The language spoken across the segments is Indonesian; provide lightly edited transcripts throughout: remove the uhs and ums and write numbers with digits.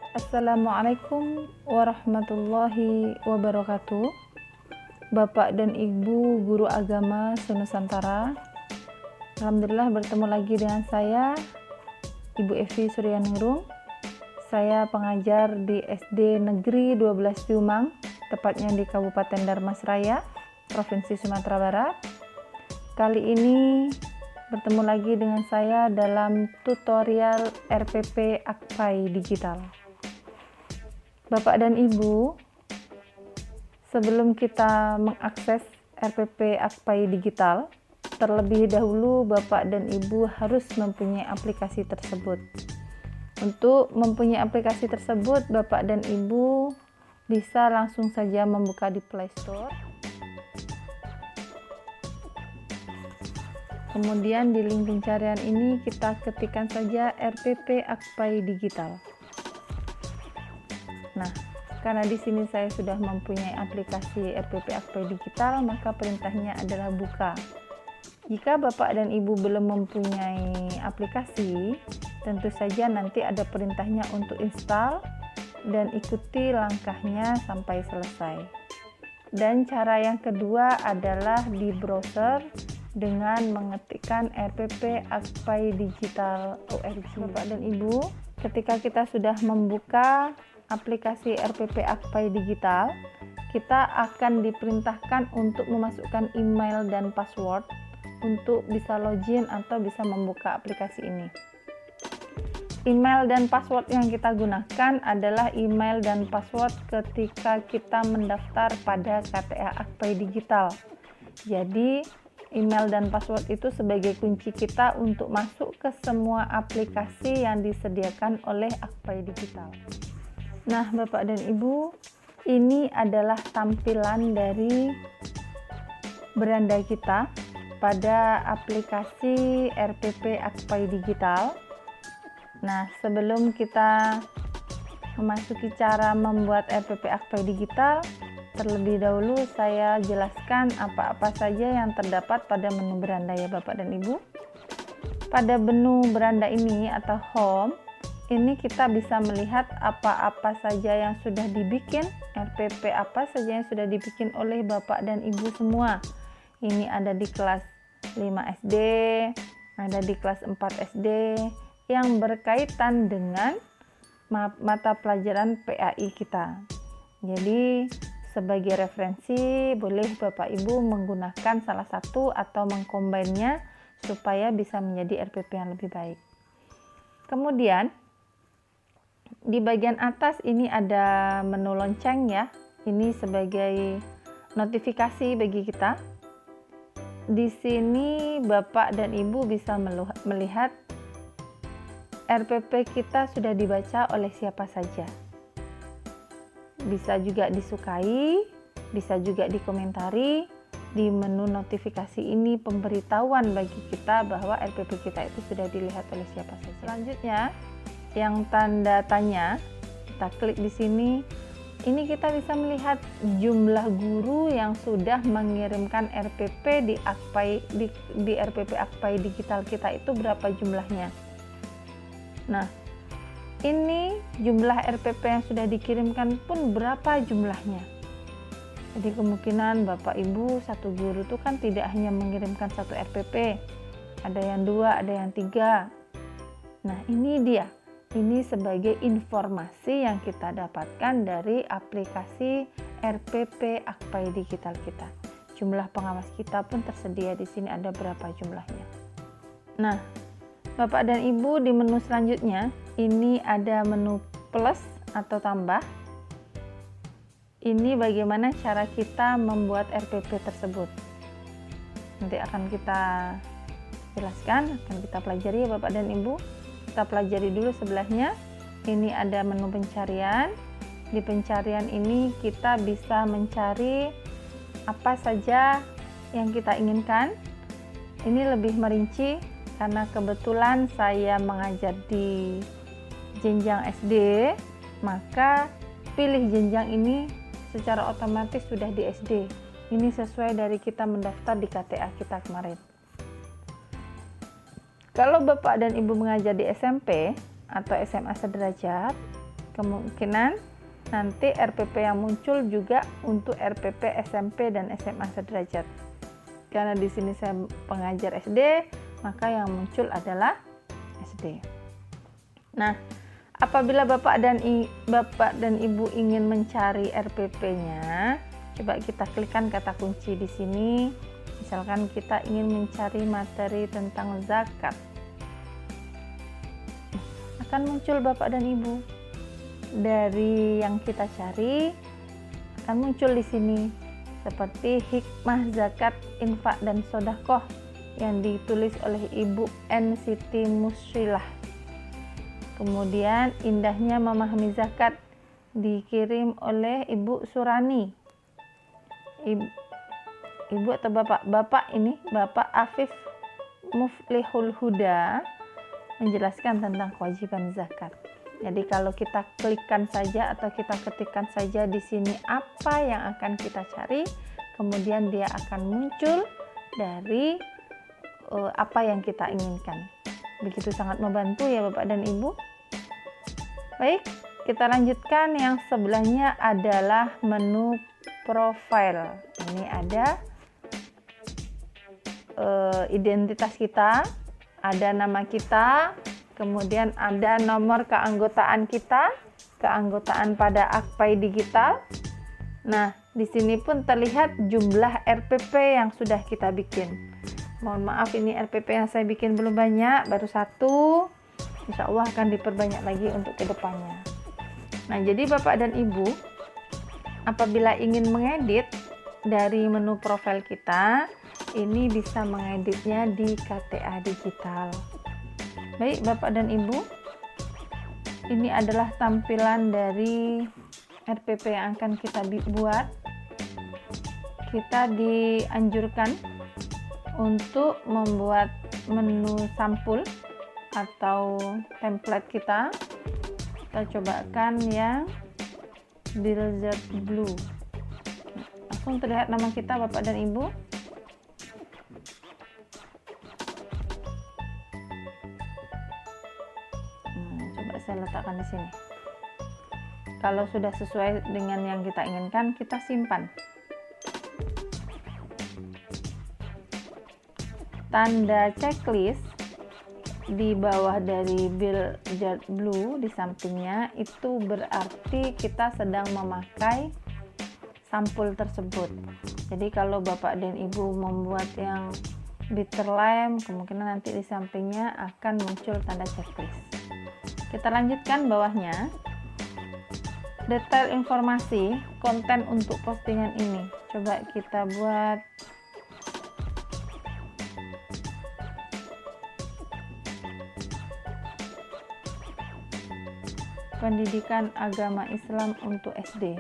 Assalamualaikum warahmatullahi wabarakatuh. Bapak dan Ibu guru agama se-Nusantara, alhamdulillah bertemu lagi dengan saya, Ibu Evi Suryaningrum. Saya pengajar di SD Negeri 12 Tiumang, tepatnya di Kabupaten Dharmasraya, Provinsi Sumatera Barat. Kali ini bertemu lagi dengan saya dalam tutorial RPP Akpai Digital. Bapak dan Ibu, sebelum kita mengakses RPP Akpai Digital, terlebih dahulu Bapak dan Ibu harus mempunyai aplikasi tersebut. Untuk mempunyai aplikasi tersebut, Bapak dan Ibu bisa langsung saja membuka di Play Store. Kemudian di link pencarian ini kita ketikkan saja RPP Akpai Digital. Nah, karena di sini saya sudah mempunyai aplikasi RPP Akpai Digital, maka perintahnya adalah buka. Jika Bapak dan Ibu belum mempunyai aplikasi, tentu saja nanti ada perintahnya untuk install dan ikuti langkahnya sampai selesai. Dan cara yang kedua adalah di browser dengan mengetikkan RPP Akpai Digital ORG. Bapak dan Ibu, ketika kita sudah membuka aplikasi RPP Akpai Digital, kita akan diperintahkan untuk memasukkan email dan password untuk bisa login atau bisa membuka aplikasi ini. Email dan password yang kita gunakan adalah email dan password ketika kita mendaftar pada KTA Akpai Digital. Jadi, email dan password itu sebagai kunci kita untuk masuk ke semua aplikasi yang disediakan oleh Akpai Digital. Nah, Bapak dan Ibu, ini adalah tampilan dari beranda kita pada aplikasi RPP Akpai Digital. Nah, sebelum kita memasuki cara membuat RPP Akpai Digital, terlebih dahulu saya jelaskan apa-apa saja yang terdapat pada menu beranda ya Bapak dan Ibu. Pada menu beranda ini atau home, ini kita bisa melihat apa-apa saja yang sudah dibikin, RPP apa saja yang sudah dibikin oleh Bapak dan Ibu semua. Ini ada di kelas 5 SD, ada di kelas 4 SD, yang berkaitan dengan mata pelajaran PAI kita. Jadi, sebagai referensi, boleh Bapak Ibu menggunakan salah satu atau mengcombine-nya supaya bisa menjadi RPP yang lebih baik. Kemudian, di bagian atas ini ada menu lonceng ya. Ini sebagai notifikasi bagi kita. Di sini Bapak dan Ibu bisa melihat RPP kita sudah dibaca oleh siapa saja. Bisa juga disukai, bisa juga dikomentari. Di menu notifikasi ini pemberitahuan bagi kita bahwa RPP kita itu sudah dilihat oleh siapa saja. Selanjutnya, yang tanda tanya, kita klik di sini. Ini kita bisa melihat jumlah guru yang sudah mengirimkan RPP di RPP Akpai Digital kita itu berapa jumlahnya. Nah, ini jumlah RPP yang sudah dikirimkan pun berapa jumlahnya. Jadi kemungkinan Bapak Ibu satu guru itu kan tidak hanya mengirimkan satu RPP, ada yang 2, ada yang 3. Nah, ini dia. Ini sebagai informasi yang kita dapatkan dari aplikasi RPP Akpai Digital kita. Jumlah pengawas kita pun tersedia di sini ada berapa jumlahnya. Nah, Bapak dan Ibu, di menu selanjutnya ini ada menu plus atau tambah. Ini bagaimana cara kita membuat RPP tersebut. Nanti akan kita jelaskan, akan kita pelajari ya Bapak dan Ibu. Kita pelajari dulu sebelahnya. Ini ada menu pencarian. Di pencarian ini kita bisa mencari apa saja yang kita inginkan. Ini lebih merinci karena kebetulan saya mengajar di jenjang SD, maka pilih jenjang ini secara otomatis sudah di SD. Ini sesuai dari kita mendaftar di KTA kita kemarin. Kalau Bapak dan Ibu mengajar di SMP atau SMA sederajat, Kemungkinan nanti RPP yang muncul juga untuk RPP SMP dan SMA sederajat. Karena di sini saya pengajar SD, maka yang muncul adalah SD. Nah, apabila Bapak dan Ibu ingin mencari RPP-nya, coba kita klikkan kata kunci di sini. Misalkan kita ingin mencari materi tentang zakat. Akan muncul Bapak dan Ibu. Dari yang kita cari akan muncul di sini seperti hikmah zakat, infak dan sedekah yang ditulis oleh Ibu N. Siti Musyilah. Kemudian indahnya memahami zakat dikirim oleh Ibu Surani. Ibu atau Bapak ini Bapak Afif Muflihul Huda menjelaskan tentang kewajiban zakat. Jadi kalau kita klikkan saja atau kita ketikkan saja di sini apa yang akan kita cari, kemudian dia akan muncul dari apa yang kita inginkan. Begitu sangat membantu ya Bapak dan Ibu. Baik, kita lanjutkan. Yang sebelahnya adalah menu profile. Ini ada identitas kita, ada nama kita, kemudian ada nomor keanggotaan kita, keanggotaan pada Akpai Digital. Nah, di sini pun terlihat jumlah RPP yang sudah kita bikin. Mohon maaf, ini RPP yang saya bikin belum banyak, baru 1. Insya Allah akan diperbanyak lagi untuk kedepannya. Nah, jadi Bapak dan Ibu, apabila ingin mengedit dari menu profil kita, ini bisa mengeditnya di KTA Digital. Baik Bapak dan Ibu, ini adalah tampilan dari RPP yang akan kita buat. Kita dianjurkan untuk membuat menu sampul atau template kita. Kita cobakan yang Desert Blue. Langsung terlihat nama kita Bapak dan Ibu. Saya letakkan di sini. Kalau sudah sesuai dengan yang kita inginkan, kita simpan. Tanda checklist di bawah dari Desert Blue di sampingnya itu berarti kita sedang memakai sampul tersebut. Jadi kalau Bapak dan Ibu membuat yang bitter lime, kemungkinan nanti di sampingnya akan muncul tanda checklist. Kita lanjutkan bawahnya. Detail informasi konten untuk postingan ini. Coba kita buat pendidikan agama Islam untuk SD.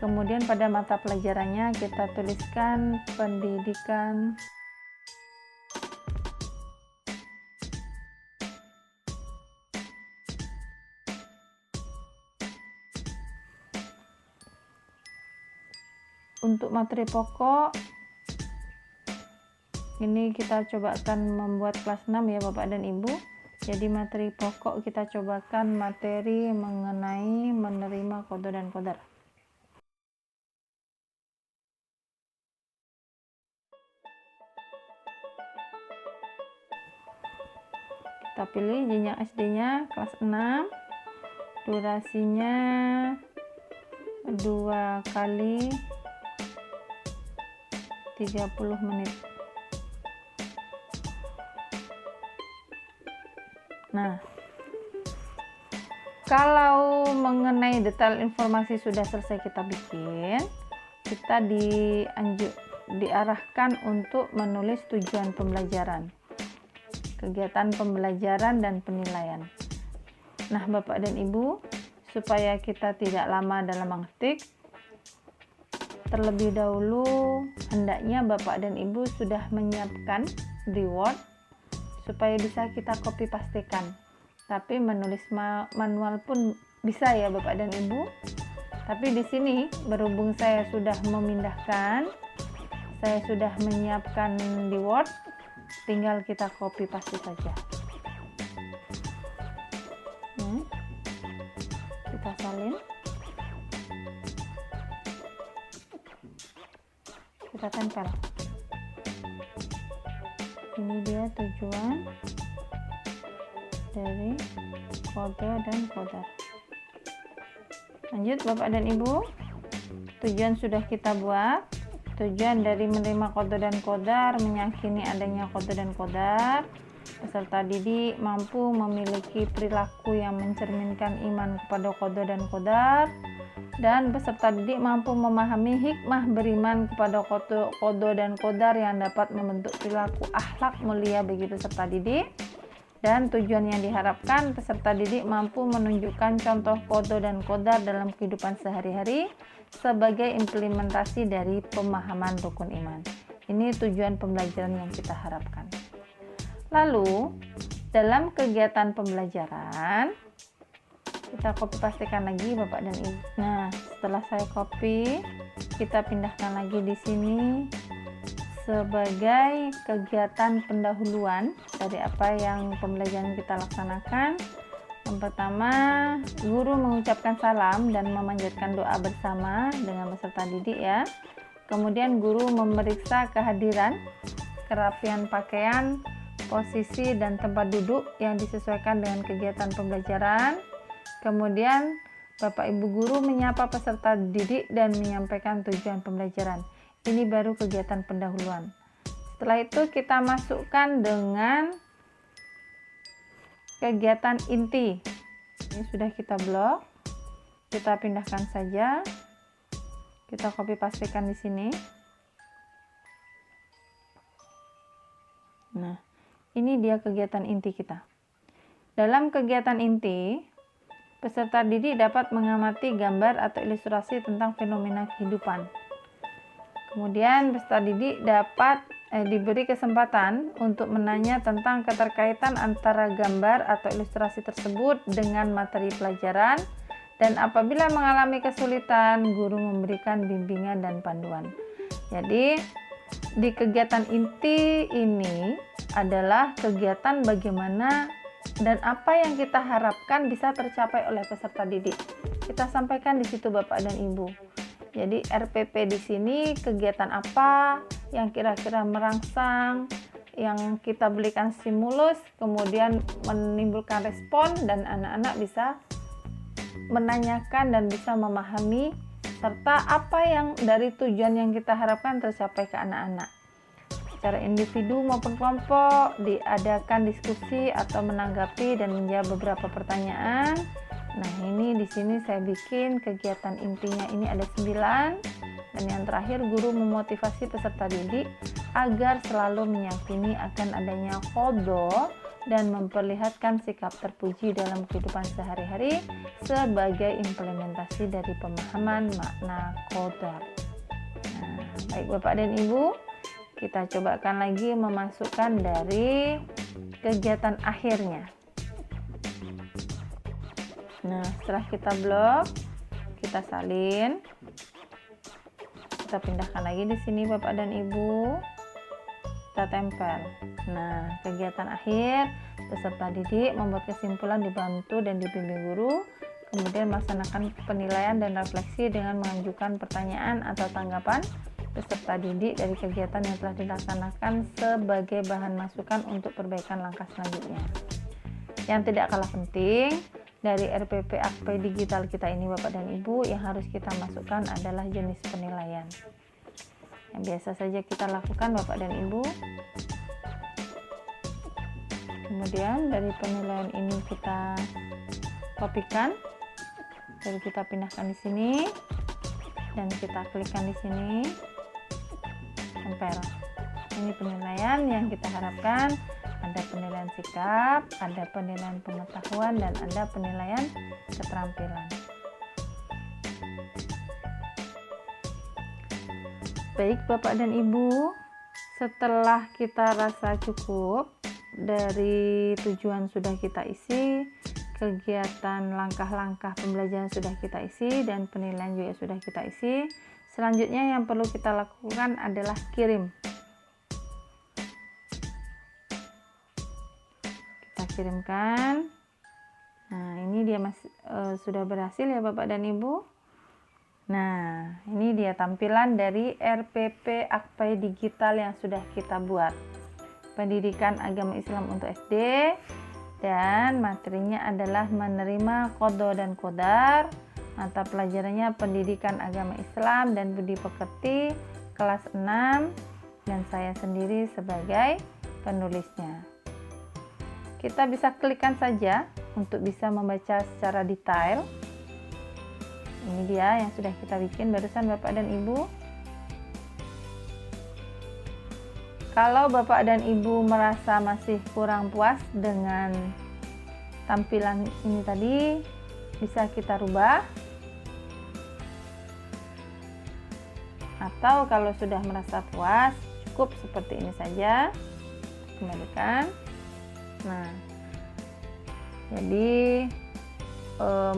Kemudian pada mata pelajarannya kita tuliskan pendidikan untuk materi pokok. Ini kita cobakan membuat kelas 6 ya Bapak dan Ibu. Jadi materi pokok kita cobakan materi mengenai menerima qada dan qadar. Kita pilih jenjang SD-nya kelas 6. Durasinya 2 kali 30 menit. Nah, kalau mengenai detail informasi sudah selesai kita bikin, kita diarahkan untuk menulis tujuan pembelajaran, kegiatan pembelajaran dan penilaian. Nah, Bapak dan Ibu, supaya kita tidak lama dalam mengetik, terlebih dahulu hendaknya Bapak dan Ibu sudah menyiapkan di Word supaya bisa kita copy pastekan. Tapi menulis manual pun bisa ya Bapak dan Ibu. Tapi di sini berhubung saya sudah memindahkan, saya sudah menyiapkan di Word, tinggal kita copy paste saja. kita salin, kita tempel. Ini dia tujuan dari kode dan kodar. Lanjut Bapak dan Ibu, tujuan sudah kita buat. Tujuan dari menerima kode dan kodar meyakini adanya kode dan kodar. Peserta didik mampu memiliki perilaku yang mencerminkan iman kepada kode dan kodar, dan peserta didik mampu memahami hikmah beriman kepada kode dan kodar yang dapat membentuk perilaku akhlak mulia bagi peserta didik. Dan tujuan yang diharapkan, peserta didik mampu menunjukkan contoh kode dan kodar dalam kehidupan sehari-hari sebagai implementasi dari pemahaman rukun iman. Ini tujuan pembelajaran yang kita harapkan. Lalu, dalam kegiatan pembelajaran, kita copy pastikan lagi Bapak dan Ibu. Nah, setelah saya copy, kita pindahkan lagi di sini sebagai kegiatan pendahuluan dari apa yang pembelajaran kita laksanakan. Yang pertama, guru mengucapkan salam dan memanjatkan doa bersama dengan peserta didik ya. Kemudian guru memeriksa kehadiran, kerapian pakaian, posisi dan tempat duduk yang disesuaikan dengan kegiatan pembelajaran. Kemudian Bapak Ibu guru menyapa peserta didik dan menyampaikan tujuan pembelajaran. Ini baru kegiatan pendahuluan. Setelah itu kita masukkan dengan kegiatan inti. Ini sudah kita blok. Kita pindahkan saja. Kita copy pastekan di sini. Nah, ini dia kegiatan inti kita. Dalam kegiatan inti, peserta didik dapat mengamati gambar atau ilustrasi tentang fenomena kehidupan. Kemudian peserta didik dapat diberi kesempatan untuk menanya tentang keterkaitan antara gambar atau ilustrasi tersebut dengan materi pelajaran, dan apabila mengalami kesulitan, guru memberikan bimbingan dan panduan. Jadi, di kegiatan inti ini adalah kegiatan bagaimana dan apa yang kita harapkan bisa tercapai oleh peserta didik. Kita sampaikan di situ Bapak dan Ibu. Jadi RPP di sini kegiatan apa yang kira-kira merangsang, yang kita berikan stimulus, kemudian menimbulkan respon, dan anak-anak bisa menanyakan dan bisa memahami, serta apa yang dari tujuan yang kita harapkan tercapai ke anak-anak. Secara individu maupun kelompok diadakan diskusi atau menanggapi dan menjawab beberapa pertanyaan. Nah, ini di sini saya bikin kegiatan intinya ini ada 9, dan yang terakhir guru memotivasi peserta didik agar selalu meyakini akan adanya kode dan memperlihatkan sikap terpuji dalam kehidupan sehari-hari sebagai implementasi dari pemahaman makna kodar. Nah, baik Bapak dan Ibu, kita cobakan lagi memasukkan dari kegiatan akhirnya. Nah, setelah kita blok, kita salin, kita pindahkan lagi di sini Bapak dan Ibu, kita tempel. Nah, kegiatan akhir, peserta didik membuat kesimpulan dibantu dan dibimbing guru, kemudian melaksanakan penilaian dan refleksi dengan mengajukan pertanyaan atau tanggapan peserta didik dari kegiatan yang telah dilaksanakan sebagai bahan masukan untuk perbaikan langkah selanjutnya. Yang tidak kalah penting, dari RPP Akpe digital kita ini Bapak dan Ibu, yang harus kita masukkan adalah jenis penilaian yang biasa saja kita lakukan Bapak dan Ibu. Kemudian dari penilaian ini kita kopikan, lalu kita pindahkan di sini dan kita klikkan di sini, tempel. Ini penilaian yang kita harapkan. Ada penilaian sikap, ada penilaian pengetahuan, dan ada penilaian keterampilan. Baik Bapak dan Ibu, setelah kita rasa cukup, dari tujuan sudah kita isi, kegiatan langkah-langkah pembelajaran sudah kita isi, dan penilaian juga sudah kita isi. Selanjutnya yang perlu kita lakukan adalah kirim. Kita kirimkan Nah, ini dia sudah berhasil ya Bapak dan Ibu. Nah, ini dia tampilan dari RPP Akpai Digital yang sudah kita buat. Pendidikan Agama Islam untuk SD, dan materinya adalah menerima Qadha dan Qadar. Mata pelajarannya Pendidikan Agama Islam dan Budi Pekerti kelas 6, dan saya sendiri sebagai penulisnya. Kita bisa klikkan saja untuk bisa membaca secara detail. Ini dia yang sudah kita bikin barusan Bapak dan Ibu. Kalau Bapak dan Ibu merasa masih kurang puas dengan tampilan ini tadi, bisa kita rubah. Atau kalau sudah merasa puas, cukup seperti ini saja. Kembalikan. Nah, jadi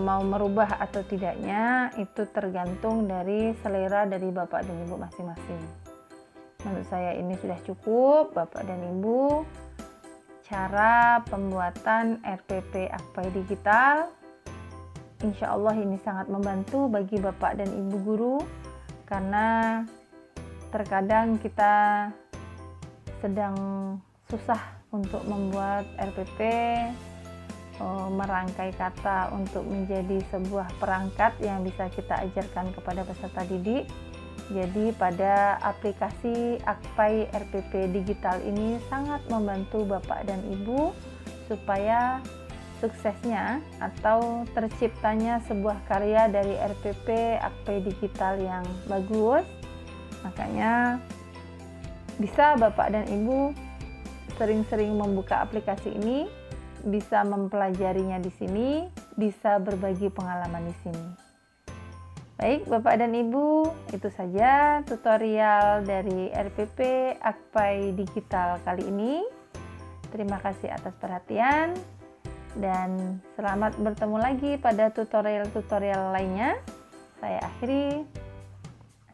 mau merubah atau tidaknya itu tergantung dari selera dari Bapak dan Ibu masing-masing. Menurut saya ini sudah cukup Bapak dan Ibu cara pembuatan RPP Akpai Digital. Insya Allah ini sangat membantu bagi Bapak dan Ibu guru, karena terkadang kita sedang susah untuk membuat RPP, merangkai kata untuk menjadi sebuah perangkat yang bisa kita ajarkan kepada peserta didik. Jadi pada aplikasi Akpai RPP Digital ini sangat membantu Bapak dan Ibu supaya suksesnya atau terciptanya sebuah karya dari RPP Akpai Digital yang bagus. Makanya bisa Bapak dan Ibu sering-sering membuka aplikasi ini, bisa mempelajarinya di sini, bisa berbagi pengalaman di sini. Baik Bapak dan Ibu, itu saja tutorial dari RPP Akpai Digital kali ini. Terima kasih atas perhatian dan selamat bertemu lagi pada tutorial-tutorial lainnya. Saya akhiri.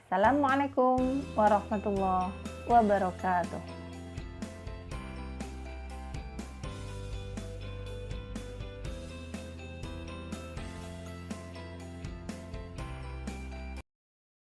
Assalamualaikum warahmatullahi wabarakatuh.